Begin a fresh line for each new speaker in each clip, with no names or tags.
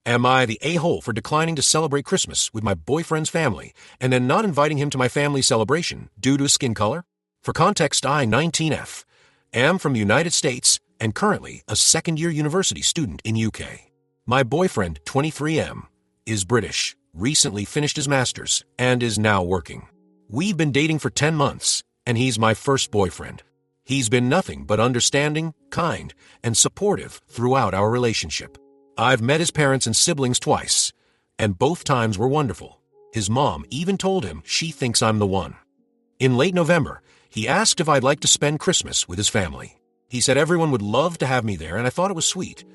Am I the a-hole for declining to celebrate Christmas with my boyfriend's family and then not inviting him to my family's celebration due to his skin color? For context, I, 19F, am from the United States and currently a second-year university student in UK. My boyfriend, 23M, is British, recently finished his master's, and is now working. We've been dating for 10 months, and he's my first boyfriend. He's been nothing but understanding, kind, and supportive throughout our relationship. I've met his parents and siblings twice, and both times were wonderful. His mom even told him she thinks I'm the one. In late November, he asked if I'd like to spend Christmas with his family. He said everyone would love to have me there, and I thought it was sweet,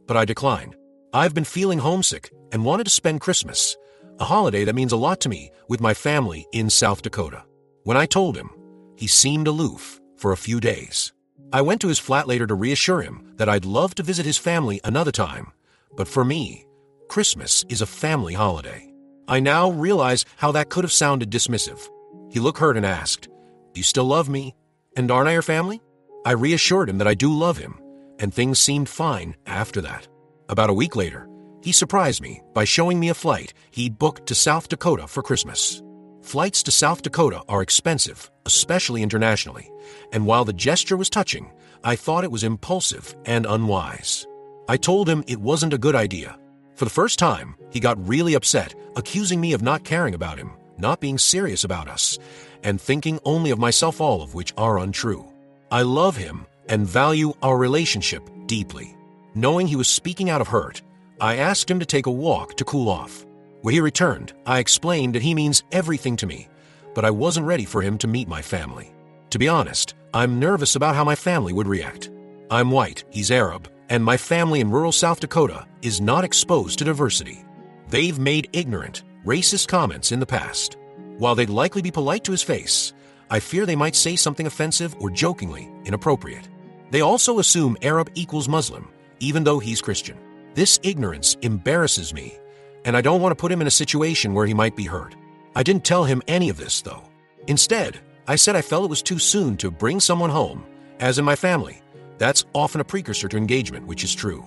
but I declined. I've been feeling homesick and wanted to spend Christmas, a holiday that means a lot to me, with my family in South Dakota. When I told him, he seemed aloof for a few days. I went to his flat later to reassure him that I'd love to visit his family another time, but for me, Christmas is a family holiday. I now realize how that could have sounded dismissive. He looked hurt and asked, "Do you still love me? And aren't I your family?" I reassured him that I do love him, and things seemed fine after that. About a week later, he surprised me by showing me a flight he'd booked to South Dakota for Christmas. Flights to South Dakota are expensive, especially internationally, and while the gesture was touching, I thought it was impulsive and unwise. I told him it wasn't a good idea. For the first time, he got really upset, accusing me of not caring about him, not being serious about us, and thinking only of myself, all of which are untrue. I love him and value our relationship deeply. Knowing he was speaking out of hurt, I asked him to take a walk to cool off. When he returned, I explained that he means everything to me, but I wasn't ready for him to meet my family. To be honest, I'm nervous about how my family would react. I'm white, he's Arab, and my family in rural South Dakota is not exposed to diversity. They've made ignorant, racist comments in the past. While they'd likely be polite to his face, I fear they might say something offensive or jokingly inappropriate. They also assume Arab equals Muslim, even though he's Christian. This ignorance embarrasses me, and I don't want to put him in a situation where he might be hurt. I didn't tell him any of this, though. Instead, I said I felt it was too soon to bring someone home, as in my family. That's often a precursor to engagement, which is true.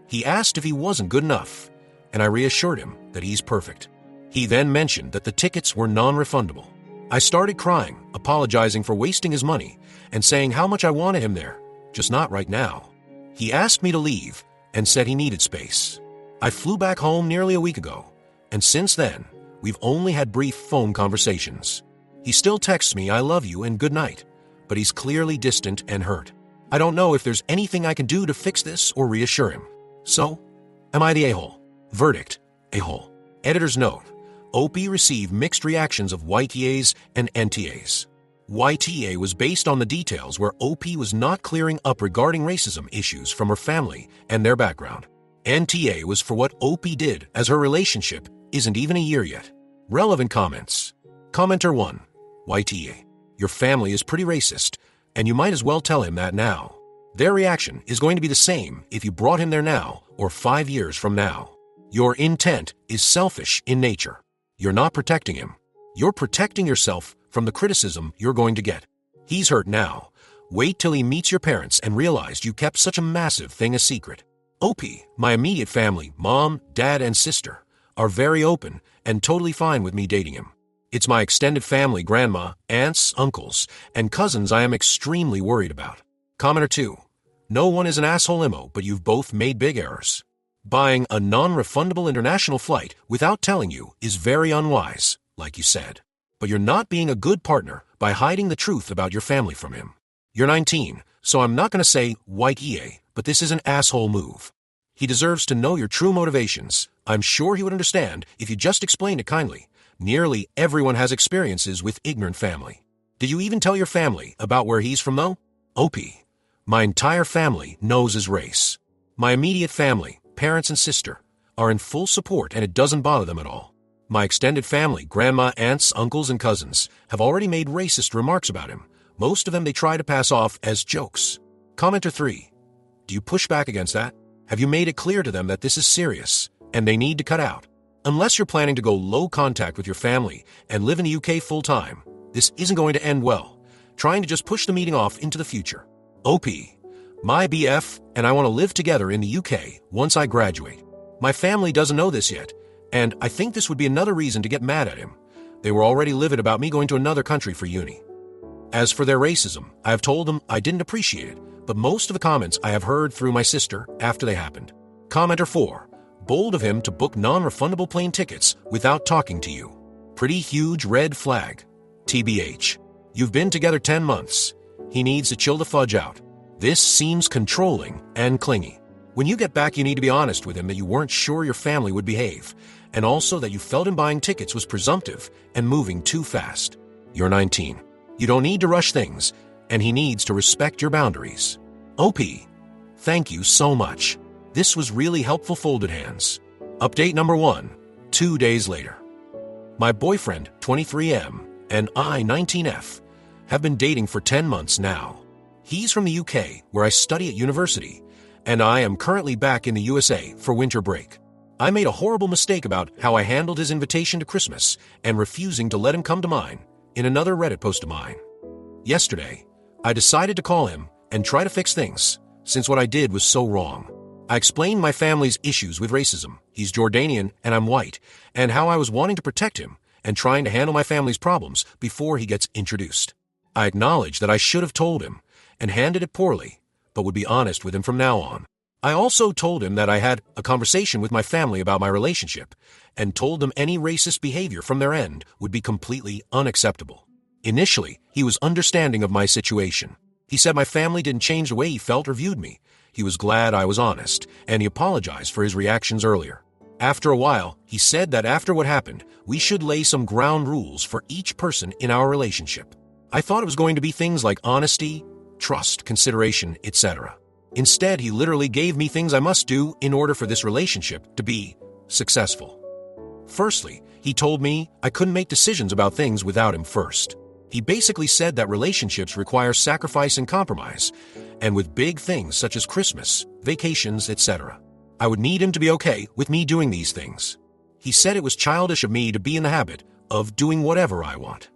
He asked if he wasn't good enough, and I reassured him that he's perfect. He then mentioned that the tickets were non-refundable. I started crying, apologizing for wasting his money, and saying how much I wanted him there, just not right now. He asked me to leave and said he needed space. I flew back home nearly a week ago, and since then, we've only had brief phone conversations. He still texts me, "I love you" and "good night," but he's clearly distant and hurt. I don't know if there's anything I can do to fix this or reassure him. So, am I the a-hole? Verdict, a-hole. Editor's note: OP received mixed reactions of YTAs and NTAs. YTA was based on the details where OP was not clearing up regarding racism issues from her family and their background. NTA was for what OP did, as her relationship isn't even a year yet. Relevant comments. Commenter 1. YTA: your family is pretty racist, and you might as well tell him that now. Their reaction is going to be the same if you brought him there now or 5 years from now. Your intent is selfish in nature. You're not protecting him. You're protecting yourself from the criticism you're going to get. He's hurt now. Wait till he meets your parents and realize you kept such a massive thing a secret. OP, my immediate family, mom, dad, and sister, are very open and totally fine with me dating him. It's my extended family, grandma, aunts, uncles, and cousins I am extremely worried about. Commenter 2. No one is an asshole limo, but you've both made big errors. Buying a non-refundable international flight without telling you is very unwise, like you said. But you're not being a good partner by hiding the truth about your family from him. You're 19, so I'm not going to say white EA, but this is an asshole move. He deserves to know your true motivations. I'm sure he would understand if you just explained it kindly. Nearly everyone has experiences with ignorant family. Did you even tell your family about where he's from, though? OP. My entire family knows his race. My immediate family, parents and sister, are in full support, and it doesn't bother them at all. My extended family, grandma, aunts, uncles, and cousins, have already made racist remarks about him. Most of them they try to pass off as jokes. Commenter 3. Do you push back against that? Have you made it clear to them that this is serious, and they need to cut out? Unless you're planning to go low contact with your family and live in the UK full time, this isn't going to end well. Trying to just push the meeting off into the future. OP. My BF and I want to live together in the UK once I graduate. My family doesn't know this yet, and I think this would be another reason to get mad at him. They were already livid about me going to another country for uni. As for their racism, I have told them I didn't appreciate it, but most of the comments I have heard through my sister after they happened. Commenter 4. Bold of him to book non-refundable plane tickets without talking to you. Pretty huge red flag. TBH. You've been together 10 months. He needs to chill the fudge out. This seems controlling and clingy. When you get back, you need to be honest with him that you weren't sure your family would behave, and also that you felt him buying tickets was presumptive and moving too fast. You're 19. You don't need to rush things, and he needs to respect your boundaries. OP. Thank you so much. This was really helpful. Folded hands. Update number 1. 2 days later. My boyfriend, 23M, and I, 19F, have been dating for 10 months now. He's from the UK, where I study at university, and I am currently back in the USA for winter break. I made a horrible mistake about how I handled his invitation to Christmas and refusing to let him come to mine in another Reddit post of mine. Yesterday, I decided to call him and try to fix things, since what I did was so wrong. I explained my family's issues with racism, he's Jordanian and I'm white, and how I was wanting to protect him and trying to handle my family's problems before he gets introduced. I acknowledged that I should have told him and handled it poorly, but would be honest with him from now on. I also told him that I had a conversation with my family about my relationship and told them any racist behavior from their end would be completely unacceptable. Initially, he was understanding of my situation. He said my family didn't change the way he felt or viewed me. He was glad I was honest, and he apologized for his reactions earlier. After a while, he said that after what happened, we should lay some ground rules for each person in our relationship. I thought it was going to be things like honesty, trust, consideration, etc. Instead, he literally gave me things I must do in order for this relationship to be successful. Firstly, he told me I couldn't make decisions about things without him first. He basically said that relationships require sacrifice and compromise, and with big things such as Christmas, vacations, etc., I would need him to be okay with me doing these things. He said it was childish of me to be in the habit of doing whatever I want.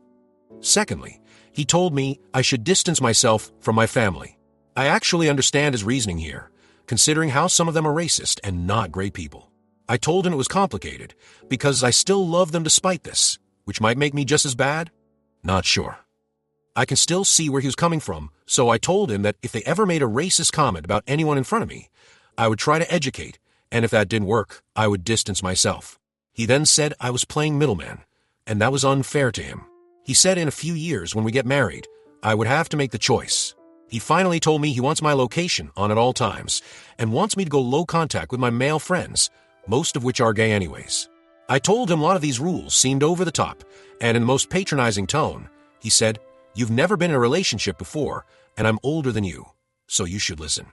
Secondly, he told me I should distance myself from my family. I actually understand his reasoning here, considering how some of them are racist and not great people. I told him it was complicated, because I still love them despite this, which might make me just as bad. Not sure. I can still see where he was coming from, so I told him that if they ever made a racist comment about anyone in front of me, I would try to educate, and if that didn't work, I would distance myself. He then said I was playing middleman, and that was unfair to him. He said in a few years when we get married, I would have to make the choice. He finally told me he wants my location on at all times, and wants me to go low contact with my male friends, most of which are gay anyways. I told him a lot of these rules seemed over the top, and in the most patronizing tone, he said, "You've never been in a relationship before, and I'm older than you, so you should listen."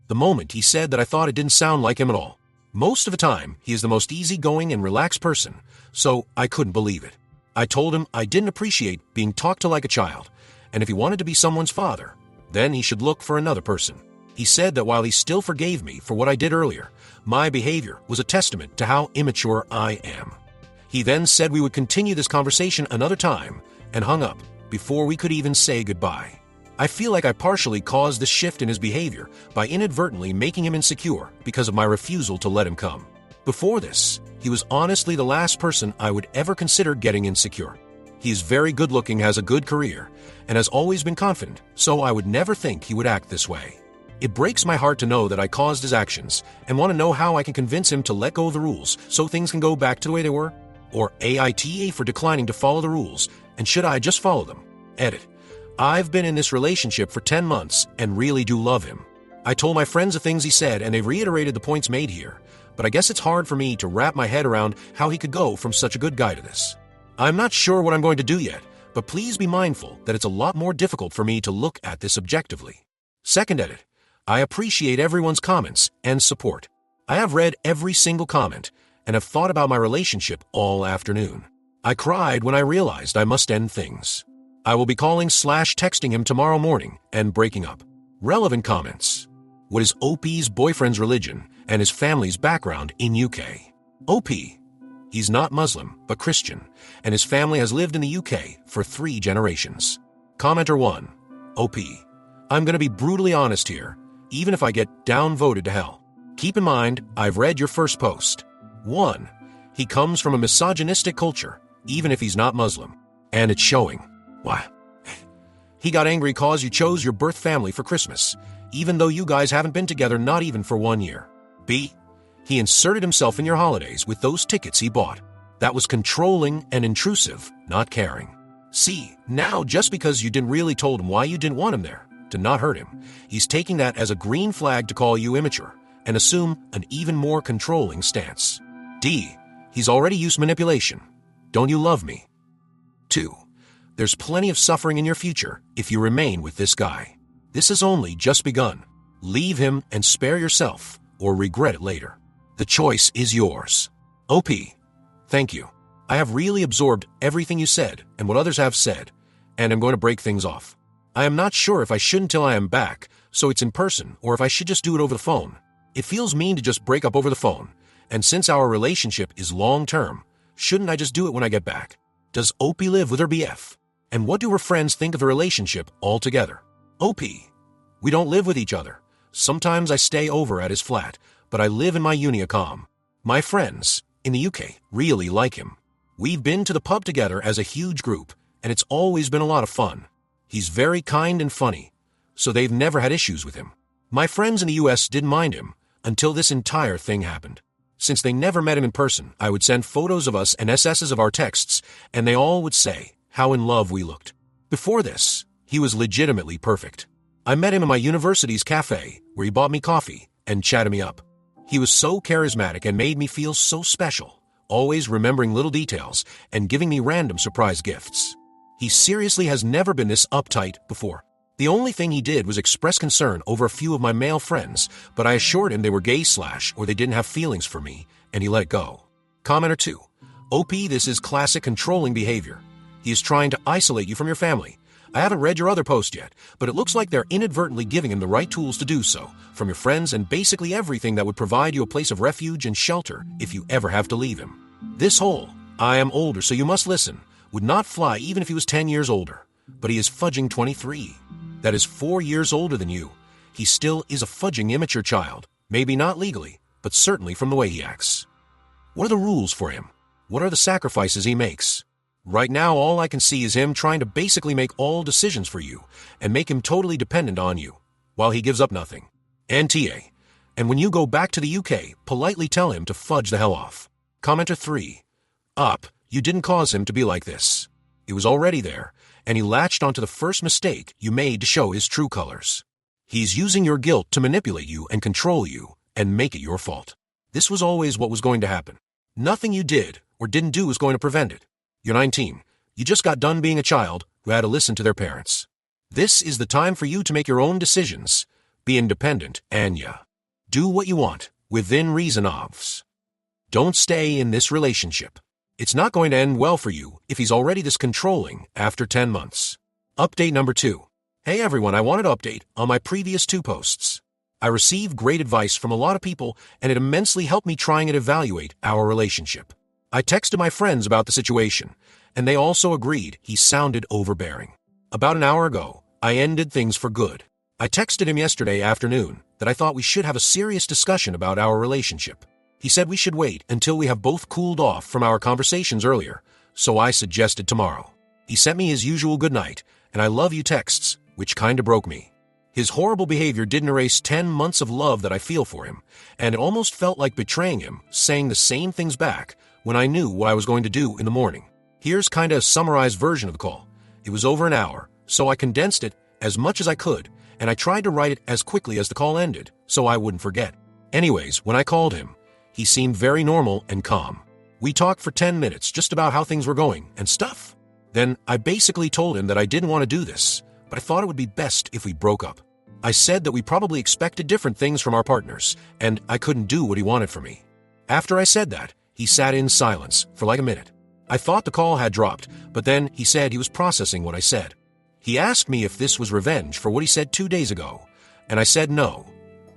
The moment he said that, I thought it didn't sound like him at all. Most of the time, he is the most easygoing and relaxed person, so I couldn't believe it. I told him I didn't appreciate being talked to like a child, and if he wanted to be someone's father, then he should look for another person. He said that while he still forgave me for what I did earlier, my behavior was a testament to how immature I am. He then said we would continue this conversation another time, and hung up before we could even say goodbye. I feel like I partially caused this shift in his behavior by inadvertently making him insecure because of my refusal to let him come. Before this, he was honestly the last person I would ever consider getting insecure. He is very good looking, has a good career, and has always been confident, so I would never think he would act this way. It breaks my heart to know that I caused his actions, and want to know how I can convince him to let go of the rules so things can go back to the way they were? Or AITA for declining to follow the rules, and should I just follow them? Edit. I've been in this relationship for 10 months and really do love him. I told my friends the things he said, and they reiterated the points made here, but I guess it's hard for me to wrap my head around how he could go from such a good guy to this. I'm not sure what I'm going to do yet, but please be mindful that it's a lot more difficult for me to look at this objectively. Second edit. I appreciate everyone's comments and support. I have read every single comment and have thought about my relationship all afternoon. I cried when I realized I must end things. I will be calling/texting him tomorrow morning and breaking up. Relevant comments. What is OP's boyfriend's religion and his family's background in UK? OP. He's not Muslim, but Christian, and his family has lived in the UK for 3 generations. Commenter 1. OP. I'm going to be brutally honest here, even if I get downvoted to hell. Keep in mind, I've read your first post. 1. He comes from a misogynistic culture, even if he's not Muslim. And it's showing. Why? He got angry cause you chose your birth family for Christmas, even though you guys haven't been together not even for 1 year. B. He inserted himself in your holidays with those tickets he bought. That was controlling and intrusive, not caring. C. Now, just because you didn't really told him why you didn't want him there, to not hurt him, he's taking that as a green flag to call you immature and assume an even more controlling stance. D. He's already used manipulation. Don't you love me? 2. There's plenty of suffering in your future if you remain with this guy. This has only just begun. Leave him and spare yourself, or regret it later. The choice is yours. OP. Thank you. I have really absorbed everything you said and what others have said, and I'm going to break things off. I am not sure if I should until I am back, so it's in person, or if I should just do it over the phone. It feels mean to just break up over the phone, and since our relationship is long-term, shouldn't I just do it when I get back? Does Opie live with her BF? And what do her friends think of the relationship altogether? OP. We don't live with each other. Sometimes I stay over at his flat, but I live in my Unicom. My friends in the UK really like him. We've been to the pub together as a huge group, and it's always been a lot of fun. He's very kind and funny, so they've never had issues with him. My friends in the US didn't mind him until this entire thing happened. Since they never met him in person, I would send photos of us and SSs of our texts, and they all would say how in love we looked. Before this, he was legitimately perfect. I met him in my university's cafe, where he bought me coffee and chatted me up. He was so charismatic and made me feel so special, always remembering little details and giving me random surprise gifts. He seriously has never been this uptight before. The only thing he did was express concern over a few of my male friends, but I assured him they were gay / or they didn't have feelings for me, and he let it go. Commenter 2. OP, this is classic controlling behavior. He is trying to isolate you from your family. I haven't read your other post yet, but it looks like they're inadvertently giving him the right tools to do so, from your friends and basically everything that would provide you a place of refuge and shelter if you ever have to leave him. This whole, I am older so you must listen, would not fly even if he was 10 years older, but he is fudging 23. That is 4 years older than you. He still is a fudging immature child, maybe not legally, but certainly from the way he acts. What are the rules for him? What are the sacrifices he makes? Right now, all I can see is him trying to basically make all decisions for you and make him totally dependent on you, while he gives up nothing. NTA. And when you go back to the UK, politely tell him to fudge the hell off. Commenter 3. Up, you didn't cause him to be like this. It was already there, and he latched onto the first mistake you made to show his true colors. He's using your guilt to manipulate you and control you and make it your fault. This was always what was going to happen. Nothing you did or didn't do was going to prevent it. You're 19. You just got done being a child who had to listen to their parents. This is the time for you to make your own decisions, be independent, and do what you want, within reason ofs. Don't stay in this relationship. It's not going to end well for you if he's already this controlling after 10 months. Update number 2. Hey everyone, I wanted to update on my previous 2 posts. I received great advice from a lot of people, and it immensely helped me trying to evaluate our relationship. I texted my friends about the situation, and they also agreed he sounded overbearing. About an hour ago, I ended things for good. I texted him yesterday afternoon that I thought we should have a serious discussion about our relationship. He said we should wait until we have both cooled off from our conversations earlier, so I suggested tomorrow. He sent me his usual goodnight, and I love you texts, which kinda broke me. His horrible behavior didn't erase 10 months of love that I feel for him, and it almost felt like betraying him, saying the same things back when I knew what I was going to do in the morning. Here's kinda a summarized version of the call. It was over an hour, so I condensed it as much as I could, and I tried to write it as quickly as the call ended, so I wouldn't forget. Anyways, when I called him, he seemed very normal and calm. We talked for 10 minutes just about how things were going and stuff. Then I basically told him that I didn't want to do this, but I thought it would be best if we broke up. I said that we probably expected different things from our partners, and I couldn't do what he wanted from me. After I said that, he sat in silence for like a minute. I thought the call had dropped, but then he said he was processing what I said. He asked me if this was revenge for what he said 2 days ago, and I said no,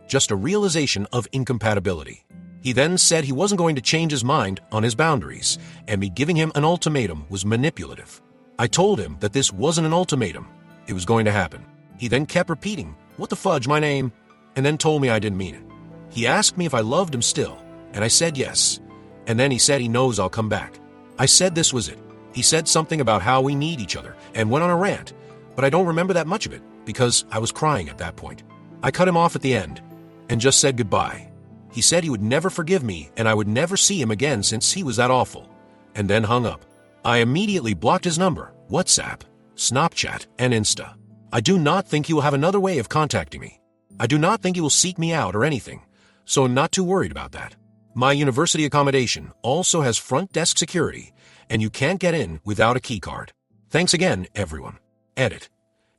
just a realization of incompatibility. He then said he wasn't going to change his mind on his boundaries, and me giving him an ultimatum was manipulative. I told him that this wasn't an ultimatum. It was going to happen. He then kept repeating, "What the fudge, my name?" and then told me I didn't mean it. He asked me if I loved him still, and I said yes. And then he said he knows I'll come back. I said this was it. He said something about how we need each other and went on a rant, but I don't remember that much of it because I was crying at that point. I cut him off at the end and just said goodbye. He said he would never forgive me and I would never see him again since he was that awful, and then hung up. I immediately blocked his number, WhatsApp, Snapchat, and Insta. I do not think he will have another way of contacting me. I do not think he will seek me out or anything, so I'm not too worried about that. My university accommodation also has front desk security, and you can't get in without a key card. Thanks again, everyone. Edit.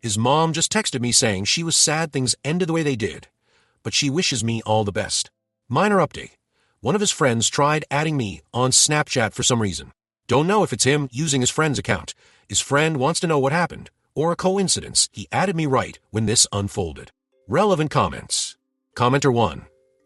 His mom just texted me saying she was sad things ended the way they did, but she wishes me all the best. Minor update. One of his friends tried adding me on Snapchat for some reason. Don't know if it's him using his friend's account. His friend wants to know what happened, or a coincidence he added me right when this unfolded. Relevant comments. Commenter 1.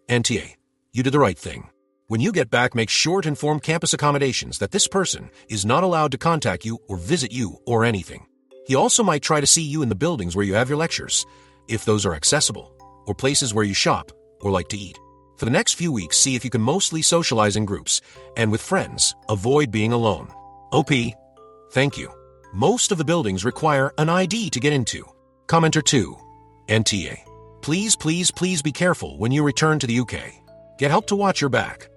NTA. You did the right thing. When you get back, make sure to inform campus accommodations that this person is not allowed to contact you or visit you or anything. He also might try to see you in the buildings where you have your lectures, if those are accessible, or places where you shop or like to eat. For the next few weeks, see if you can mostly socialize in groups, and with friends, avoid being alone. OP. Thank you. Most of the buildings require an ID to get into. Commenter 2. NTA. Please, please, please be careful when you return to the UK. Get help to watch your back.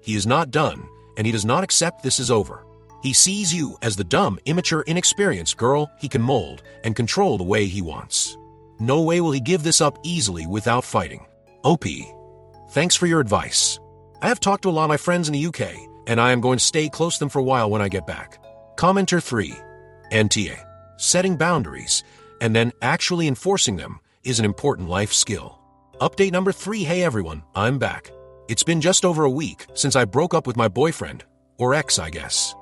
He is not done, and he does not accept this is over. He sees you as the dumb, immature, inexperienced girl he can mold and control the way he wants. No way will he give this up easily without fighting. OP. Thanks for your advice. I have talked to a lot of my friends in the UK, and I am going to stay close to them for a while when I get back. Commenter 3. NTA. Setting boundaries, and then actually enforcing them, is an important life skill. Update number 3. Hey everyone, I'm back. It's been just over a week since I broke up with my boyfriend, or ex I guess.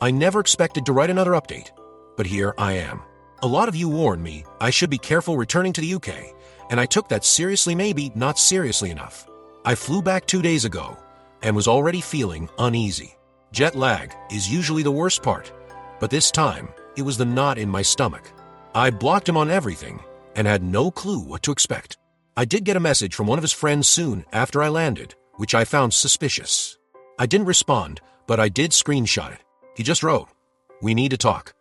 I never expected to write another update, but here I am. A lot of you warned me I should be careful returning to the UK, and I took that seriously, maybe not seriously enough. I flew back 2 days ago and was already feeling uneasy. Jet lag is usually the worst part, but this time it was the knot in my stomach. I blocked him on everything and had no clue what to expect. I did get a message from one of his friends soon after I landed, which I found suspicious. I didn't respond, but I did screenshot it. He just wrote, "We need to talk."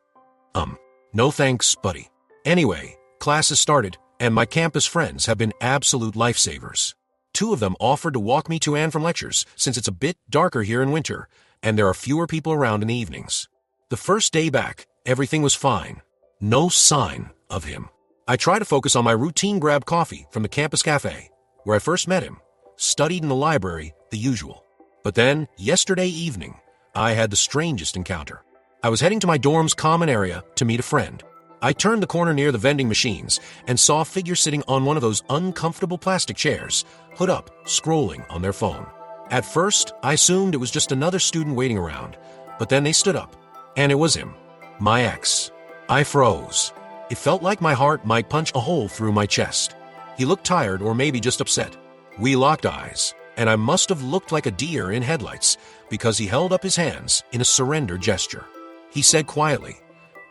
No thanks, buddy. Anyway, class has started, and my campus friends have been absolute lifesavers. 2 of them offered to walk me to and from lectures since it's a bit darker here in winter, and there are fewer people around in the evenings. The first day back, everything was fine. No sign of him. I try to focus on my routine grab coffee from the campus cafe, where I first met him, studied in the library, the usual. But then, yesterday evening, I had the strangest encounter. I was heading to my dorm's common area to meet a friend. I turned the corner near the vending machines and saw a figure sitting on one of those uncomfortable plastic chairs, hood up, scrolling on their phone. At first, I assumed it was just another student waiting around, but then they stood up, and it was him, my ex. I froze. It felt like my heart might punch a hole through my chest. He looked tired or maybe just upset. We locked eyes, and I must have looked like a deer in headlights because he held up his hands in a surrender gesture. He said quietly,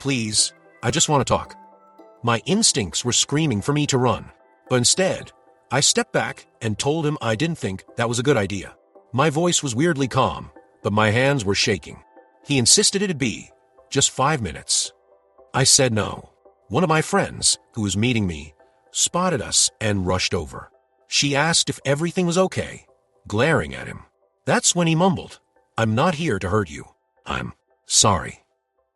"Please, I just want to talk." My instincts were screaming for me to run, but instead, I stepped back and told him I didn't think that was a good idea. My voice was weirdly calm, but my hands were shaking. He insisted it'd be just 5 minutes. I said no. One of my friends, who was meeting me, spotted us and rushed over. She asked if everything was okay, glaring at him. That's when he mumbled, "I'm not here to hurt you. I'm sorry."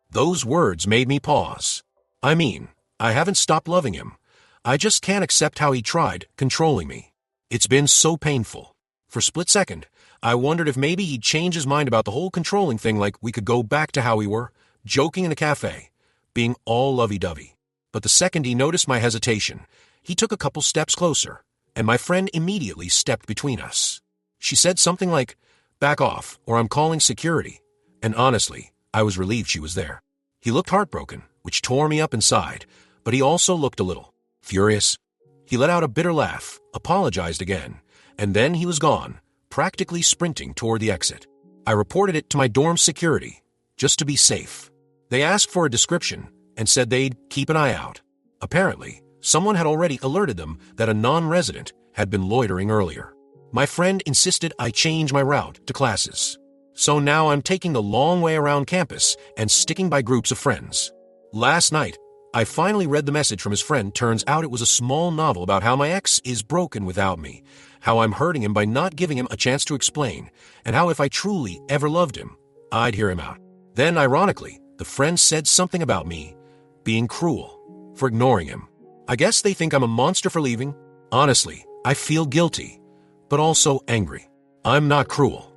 Those words made me pause. I mean, I haven't stopped loving him. I just can't accept how he tried controlling me. It's been so painful. For a split second, I wondered if maybe he'd change his mind about the whole controlling thing, like we could go back to how we were, joking in the cafe, being all lovey-dovey. But the second he noticed my hesitation, he took a couple steps closer, and my friend immediately stepped between us. She said something like, "Back off, or I'm calling security." And honestly, I was relieved she was there. He looked heartbroken, which tore me up inside, but he also looked a little furious. He let out a bitter laugh, apologized again, and then he was gone, practically sprinting toward the exit. I reported it to my dorm security, just to be safe. They asked for a description and said they'd keep an eye out. Apparently, someone had already alerted them that a non-resident had been loitering earlier. My friend insisted I change my route to classes. So now I'm taking the long way around campus and sticking by groups of friends. Last night, I finally read the message from his friend. Turns out it was a small novel about how my ex is broken without me, how I'm hurting him by not giving him a chance to explain, and how if I truly ever loved him, I'd hear him out. Then, ironically, the friend said something about me being cruel for ignoring him. I guess they think I'm a monster for leaving. Honestly, I feel guilty, but also angry. I'm not cruel.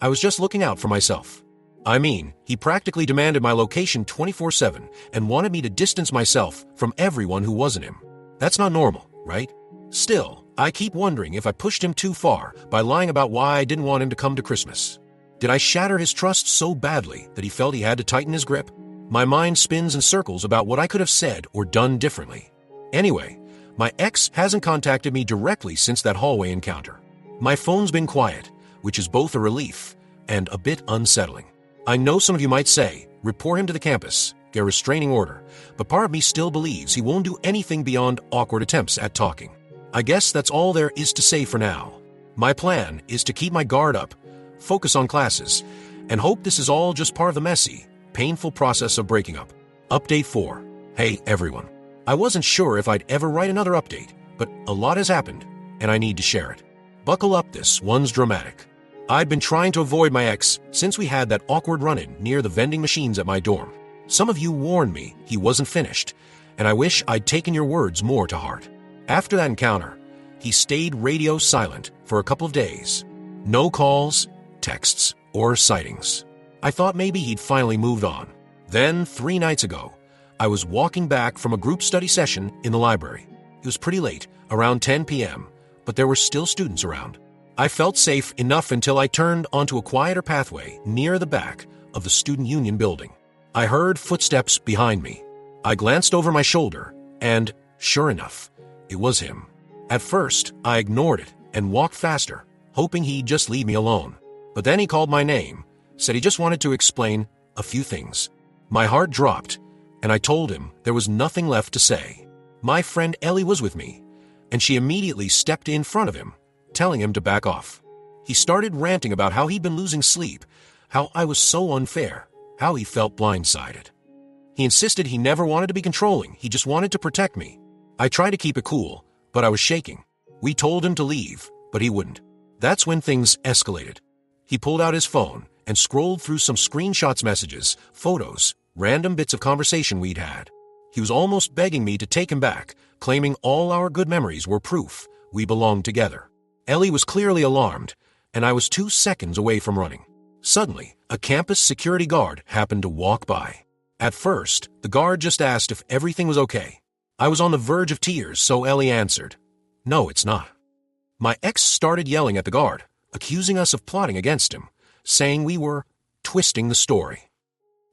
I was just looking out for myself. I mean, he practically demanded my location 24/7 and wanted me to distance myself from everyone who wasn't him. That's not normal, right? Still, I keep wondering if I pushed him too far by lying about why I didn't want him to come to Christmas. Did I shatter his trust so badly that he felt he had to tighten his grip? My mind spins in circles about what I could have said or done differently. Anyway, my ex hasn't contacted me directly since that hallway encounter. My phone's been quiet, which is both a relief and a bit unsettling. I know some of you might say, report him to the campus, get a restraining order, but part of me still believes he won't do anything beyond awkward attempts at talking. I guess that's all there is to say for now. My plan is to keep my guard up, focus on classes, and hope this is all just part of the messy, painful process of breaking up. Update 4. Hey everyone. I wasn't sure if I'd ever write another update, but a lot has happened, and I need to share it. Buckle up, this one's dramatic. I'd been trying to avoid my ex since we had that awkward run-in near the vending machines at my dorm. Some of you warned me he wasn't finished, and I wish I'd taken your words more to heart. After that encounter, he stayed radio silent for a couple of days. No calls, texts, or sightings. I thought maybe he'd finally moved on. Then, 3 nights ago, I was walking back from a group study session in the library. It was pretty late, around 10 p.m., but there were still students around. I felt safe enough until I turned onto a quieter pathway near the back of the Student Union building. I heard footsteps behind me. I glanced over my shoulder, and, sure enough, it was him. At first, I ignored it and walked faster, hoping he'd just leave me alone. But then he called my name, said he just wanted to explain a few things. My heart dropped, and I told him there was nothing left to say. My friend Ellie was with me, and she immediately stepped in front of him, telling him to back off. He started ranting about how he'd been losing sleep, how I was so unfair, how he felt blindsided. He insisted he never wanted to be controlling, he just wanted to protect me. I tried to keep it cool, but I was shaking. We told him to leave, but he wouldn't. That's when things escalated. He pulled out his phone and scrolled through some screenshots, messages, photos, random bits of conversation we'd had. He was almost begging me to take him back, claiming all our good memories were proof we belonged together. Ellie was clearly alarmed, and I was 2 seconds away from running. Suddenly, a campus security guard happened to walk by. At first, the guard just asked if everything was okay. I was on the verge of tears, so Ellie answered, "No, it's not." My ex started yelling at the guard, accusing us of plotting against him, saying we were twisting the story.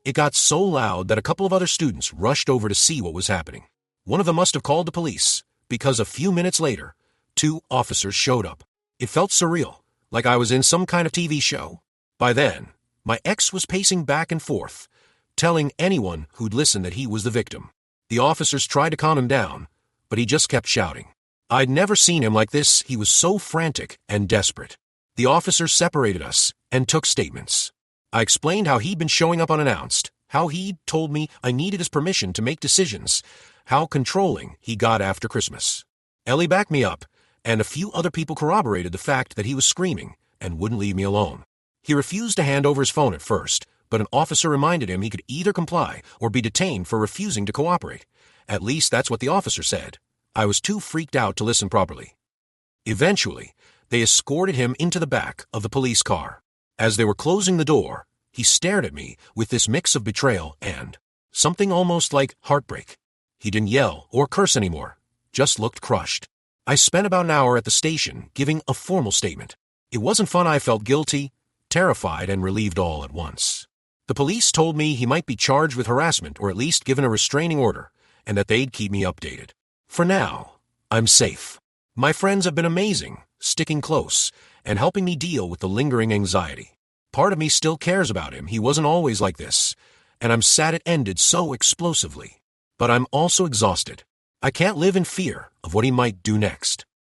It got so loud that a couple of other students rushed over to see what was happening. One of them must have called the police, because a few minutes later, 2 officers showed up. It felt surreal, like I was in some kind of TV show. By then, my ex was pacing back and forth, telling anyone who'd listen that he was the victim. The officers tried to calm him down, but he just kept shouting. I'd never seen him like this. He was so frantic and desperate. The officers separated us and took statements. I explained how he'd been showing up unannounced, how he'd told me I needed his permission to make decisions, how controlling he got after Christmas. Ellie backed me up, and a few other people corroborated the fact that he was screaming and wouldn't leave me alone. He refused to hand over his phone at first, but an officer reminded him he could either comply or be detained for refusing to cooperate. At least that's what the officer said. I was too freaked out to listen properly. Eventually, they escorted him into the back of the police car. As they were closing the door, he stared at me with this mix of betrayal and something almost like heartbreak. He didn't yell or curse anymore, just looked crushed. I spent about an hour at the station giving a formal statement. It wasn't fun. I felt guilty, terrified, and relieved all at once. The police told me he might be charged with harassment or at least given a restraining order, and that they'd keep me updated. For now, I'm safe. My friends have been amazing, sticking close and helping me deal with the lingering anxiety. Part of me still cares about him. He wasn't always like this, and I'm sad it ended so explosively. But I'm also exhausted. I can't live in fear of what he might do next.